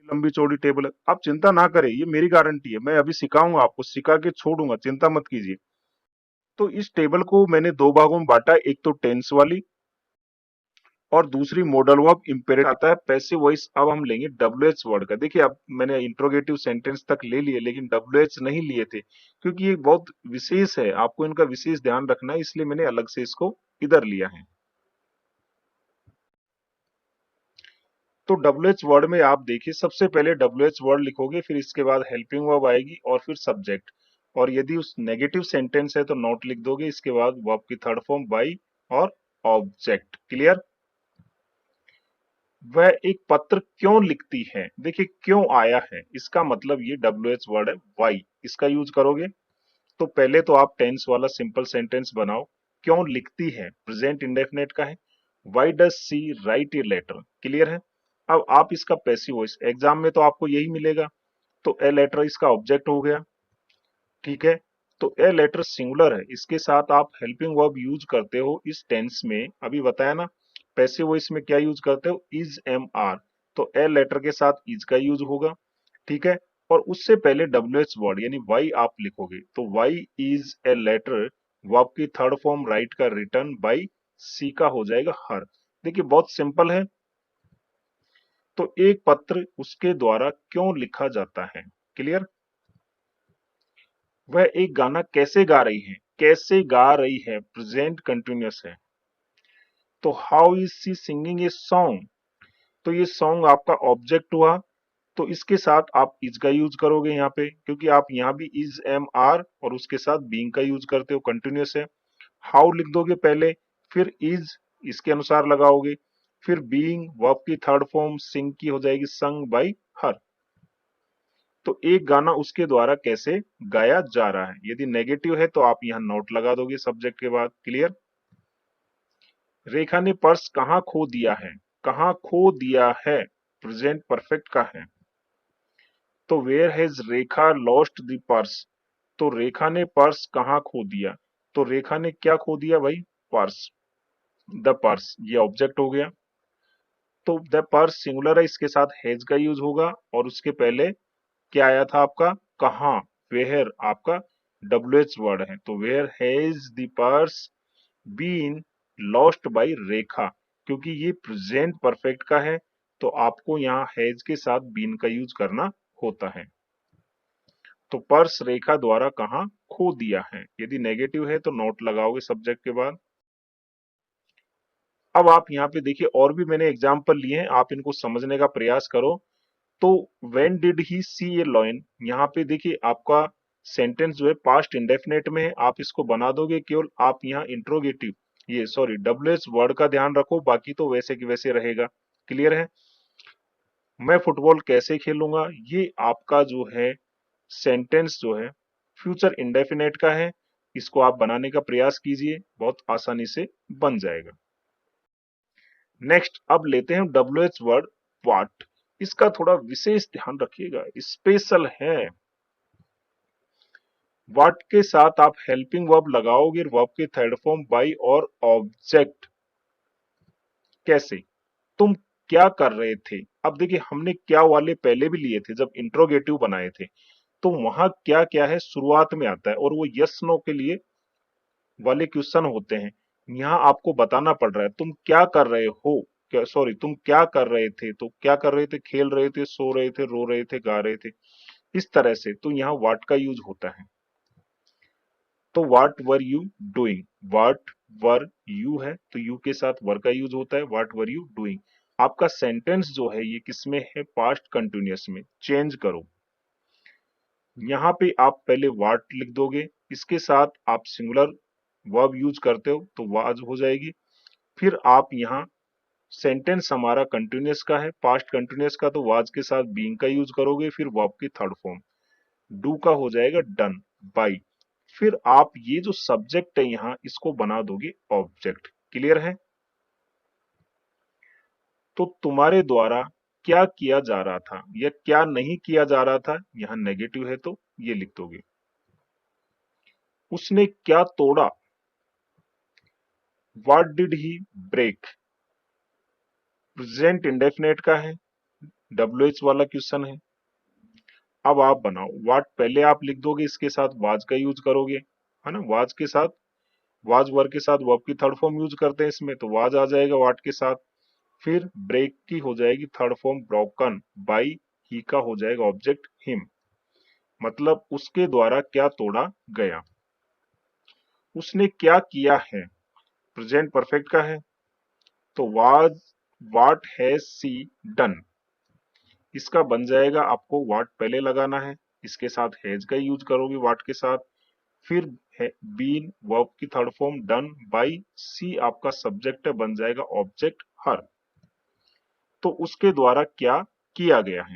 लंबी चौड़ी टेबल है, आप चिंता ना करें, ये मेरी गारंटी है, मैं अभी सिखाऊंगा आपको, सिखा के छोड़ूंगा, चिंता मत कीजिए। तो इस टेबल को मैंने दो भागों में बांटा, एक तो टेंस वाली और दूसरी मॉडल वर्ब इम्पेरेटिव आता है पैसिव वॉइस। अब हम लेंगे डब्ल्यूएच वर्ड का। देखिए अब मैंने इंट्रोगेटिव सेंटेंस तक ले लिए, लेकिन डब्ल्यूएच नहीं लिए थे, क्योंकि ये बहुत विशेष है, आपको इनका विशेष ध्यान रखना है, इसलिए मैंने अलग से इसको इधर लिया है। तो डब्ल्यूएच वर्ड में आप देखिए, सबसे पहले डब्ल्यूएच वर्ड लिखोगे, फिर इसके बाद हेल्पिंग वर्ब आएगी और फिर सब्जेक्ट। और यदि उस नेगेटिव सेंटेंस है तो नॉट लिख दोगे, इसके बाद वर्ब की थर्ड फॉर्म बाई और ऑब्जेक्ट। क्लियर? वह एक पत्र क्यों लिखती है, देखिए क्यों आया है, इसका मतलब ये डब्ल्यूएच वर्ड है वाई, इसका यूज करोगे। तो पहले तो आप टेंस वाला सिंपल सेंटेंस बनाओ। क्यों लिखती है, प्रेजेंट इंडेफिनेट का है। Why does she write a letter. Clear है? अब आप इसका पैसिव वॉइस, एग्जाम में तो आपको यही मिलेगा। तो ए लेटर इसका ऑब्जेक्ट हो गया। ठीक है? तो ए लेटर सिंगुलर है, इसके साथ आप हेल्पिंग वर्ब यूज करते हो इस टेंस में, अभी बताया ना। पैसिव वॉइस में क्या यूज करते हो, इज एम आर। तो ए लेटर के साथ इज का यूज होगा। ठीक है? और उससे पहले डब्ल्यूएच वर्ड यानी वाई आप लिखोगे, तो why is a letter, verb की थर्ड फॉर्म राइट का रिटर्न बाई सी का हो जाएगा हर। देखिए बहुत सिंपल है। तो एक पत्र उसके द्वारा क्यों लिखा जाता है। क्लियर? वह एक गाना कैसे गा रही है, कैसे गा रही है प्रेजेंट कंटिन्यूअस है। तो how is she singing a song, तो ये सॉन्ग आपका ऑब्जेक्ट हुआ। तो इसके साथ आप इज का यूज करोगे यहाँ पे, क्योंकि आप यहाँ भी इज एम आर और उसके साथ बीइंग का यूज करते हो, कंटिन्यूअस है। हाउ लिख दोगे पहले, फिर इज इसके अनुसार लगाओगे, फिर बीइंग वर्ब की थर्ड फॉर्म सिंग की हो जाएगी संग बाई हर। तो एक गाना उसके द्वारा कैसे गाया जा रहा है, यदि नेगेटिव है तो आप यहाँ नोट लगा दोगे सब्जेक्ट के बाद। क्लियर? रेखा ने पर्स कहाँ खो दिया है, कहाँ खो दिया है प्रेजेंट परफेक्ट का है। तो where has Rekha lost the purse, तो रेखा ने पर्स कहाँ खो दिया। तो रेखा ने क्या खो दिया भाई, पर्स। द पर्स ये ऑब्जेक्ट हो गया। तो द पर्स सिंगुलर है, इसके साथ हैज का यूज होगा, और उसके पहले क्या आया था आपका, कहाँ, वेयर आपका डब्ल्यूएच वर्ड है। तो where has the purse been lost by Rekha, क्योंकि ये प्रेजेंट परफेक्ट का है, तो आपको यहाँ हैज के साथ बीन का यूज करना होता है। तो पर्स रेखा द्वारा कहाँ खो दिया है, यदि नेगेटिव है तो नोट लगाओगे सब्जेक्ट के बाद। अब आप यहाँ पे देखिए, और भी मैंने एग्जाम्पल लिए हैं, आप इनको समझने का प्रयास करो। तो when did he see a lion, यहाँ पे देखिए आपका सेंटेंस जो है पास्ट इंडेफिनेट में है, आप इसको बना दोगे, केवल आप यहाँ इंट्रोगेटिव, ये सॉरी डब्ल्यूएच वर्ड का ध्यान रखो, बाकी तो वैसे की वैसे रहेगा। क्लियर है? मैं फुटबॉल कैसे खेलूंगा, ये आपका जो है सेंटेंस जो है फ्यूचर इंडेफिनेट का है, इसको आप बनाने का प्रयास कीजिए, बहुत आसानी से बन जाएगा। नेक्स्ट अब लेते हैं डब्ल्यूएच वर्ड व्हाट। इसका थोड़ा विशेष ध्यान रखिएगा, स्पेशल है। व्हाट के साथ आप हेल्पिंग वर्ब लगाओगे, वर्ब की थर्ड फॉर्म बाई और ऑब्जेक्ट। कैसे, तुम क्या कर रहे थे। अब देखिए हमने क्या वाले पहले भी लिए थे जब इंट्रोगेटिव बनाए थे, तो वहां क्या क्या है शुरुआत में आता है, और वो यस नो के लिए वाले क्वेश्चन होते हैं। यहाँ आपको बताना पड़ रहा है तुम क्या कर रहे हो, क्या सॉरी तुम क्या कर रहे थे, तो क्या कर रहे थे, खेल रहे थे, सो रहे थे, रो रहे थे, गा रहे थे, इस तरह से। तो यहाँ व्हाट का यूज होता है। तो what were you doing, what were you है तो यू के साथ वर का यूज होता है, व्हाट वर यू डूइंग। आपका सेंटेंस जो है ये किसमें है, पास्ट कंटिन्यूअस में। चेंज करो, यहाँ पे आप पहले व्हाट लिख दोगे, इसके साथ आप सिंगुलर वर्ब यूज करते हो तो वाज हो जाएगी। फिर आप यहाँ सेंटेंस हमारा कंटिन्यूअस का है, पास्ट कंटिन्यूअस का, तो वाज के साथ बीइंग का यूज करोगे, फिर वर्ब की थर्ड फॉर्म डू का हो जाएगा डन बाई। फिर आप ये जो सब्जेक्ट है यहाँ इसको बना दोगे ऑब्जेक्ट। क्लियर है? तो तुम्हारे द्वारा क्या किया जा रहा था या क्या नहीं किया जा रहा था, यहाँ नेगेटिव है तो ये लिख दोगे। उसने क्या तोड़ा, what did he break, present indefinite का है, WH वाला क्वेश्चन है। अब आप बनाओ, व्हाट पहले आप लिख दोगे, इसके साथ वाज का यूज करोगे, है ना, वाज के साथ, वाज वर्ब के साथ वर्ब की थर्ड फॉर्म यूज करते हैं इसमें, तो वाज आ जाएगा व्हाट के साथ। फिर ब्रेक की हो जाएगी थर्ड फॉर्म ब्रोकन बाई, ही का हो जाएगा ऑब्जेक्ट हिम, मतलब उसके द्वारा क्या तोड़ा गया, उसने क्या किया है, प्रेजेंट परफेक्ट का है, तो was what has she done, इसका बन जाएगा, आपको व्हाट पहले लगाना है, इसके साथ हैज का यूज करोगे व्हाट के साथ, फिर बीन वर्ब की थर्ड फॉर्म डन बाई, सी आपका सब्जेक्ट है, बन जाएगा ऑब्जेक्ट हर, तो उसके द्वारा क्या किया गया है।